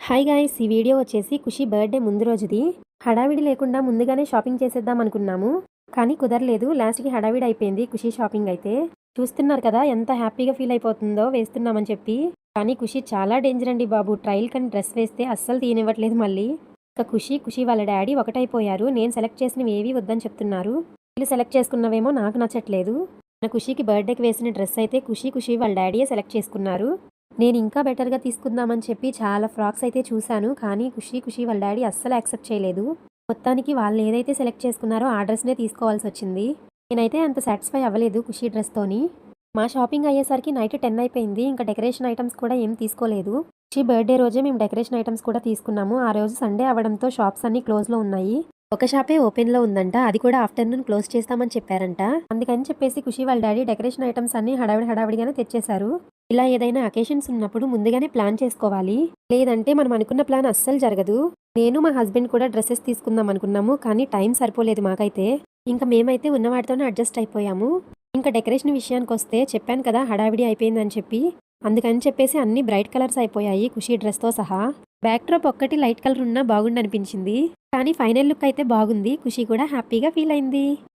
Hi guys! ఈ video వచ్చేసి ఖుషి birthday ముందు రోజుది. హడావిడి లేకుండా ముందుగానే షాపింగ్ చేసేద్దాం అనుకున్నాము. కానీ కుదరలేదు. లాస్ట్‌కి హడావిడి అయిపోయింది ఖుషి షాపింగ్ అయితే. చూస్తున్నారు కదా ఎంత హ్యాపీగా ఫీల్ అయిపోతుందో వేస్తున్నామని చెప్పి. కానీ ఖుషి చాలా డేంజర్ అండి బాబు. ట్రయల్ కని డ్రెస్ వేస్తే అస్సలు తీయనివ్వట్లేదు మళ్ళీ. ఇక ఖుషి వాళ్ళ డ్యాడీ ఒకటైపోయారు. నేను సెలెక్ట్ చేసినవి ఏవి వద్దని చెప్తున్నారు. వీళ్ళు సెలెక్ట్ చేసుకున్నవేమో నాకు నచ్చట్లేదు. నా ఖుషికి బర్త్‌డేకి వేసిన డ్రెస్ అయితే ఖుషి వాళ్ళ డ్యాడీయే సెలెక్ట్ చేసుకున్నారు. నేను ఇంకా బెటర్‌గా తీసుకుందామని చెప్పి చాలా ఫ్రాక్స్ అయితే చూసాను. కానీ ఖుషి వాళ్ళ డ్యాడీ అస్సలు యాక్సెప్ట్ చేయలేదు. మొత్తానికి వాళ్ళు ఏదైతే సెలెక్ట్ చేసుకున్నారో ఆ డ్రెస్‌నే తీసుకోవాల్సొచ్చింది. నేనైతే అంత సాటిస్ఫై అవ్వలేదు ఖుషి డ్రెస్‌తోని. మా షాపింగ్ అయ్యేసరికి నైట్ 10 అయిపోయింది. ఇంకా డెకరేషన్ ఐటెమ్స్ కూడా ఏం తీసుకోలేదు. ఖుషి బర్త్‌డే రోజే మేము డెకరేషన్ ఐటెమ్స్ కూడా తీసుకున్నాము. ఆ రోజు సండే అవ్వడంతో షాప్స్ అన్నీ క్లోజ్‌లో ఉన్నాయి. ఒక షాపే ఓపెన్‌లో ఉందంట. అది కూడా ఆఫ్టర్‌నూన్ క్లోజ్ చేస్తామని చెప్పారంట. అందుకని చెప్పేసి ఖుషి వాళ్ళ డ్యాడీ డెకరేషన్ ఐటెమ్స్ అన్నీ హడావిడిగానే తెచ్చేశారు. ఇలా ఏదైనా అకేషన్స్ ఉన్నప్పుడు ముందుగానే ప్లాన్ చేసుకోవాలి. లేదంటే మనం అనుకున్న ప్లాన్ అస్సలు జరగదు. నేను మా హస్బెండ్ కూడా డ్రెసెస్ తీసుకుందాం అనుకున్నాము. కానీ టైం సరిపోలేదు మాకైతే. ఇంకా మేమైతే ఉన్న వాటితోనే అడ్జస్ట్ అయిపోయాము. ఇంకా డెకరేషన్ విషయానికొస్తే చెప్పాను కదా హడావిడి అయిపోయిందని చెప్పి. అందుకని చెప్పేసి అన్ని బ్రైట్ కలర్స్ అయిపోయాయి ఖుషి డ్రెస్‌తో సహా. బ్యాక్ డ్రాప్ ఒక్కటి లైట్ కలర్ ఉన్నా బాగుండనిపించింది. కానీ ఫైనల్ లుక్ అయితే బాగుంది. ఖుషి కూడా హ్యాపీగా ఫీల్ అయింది.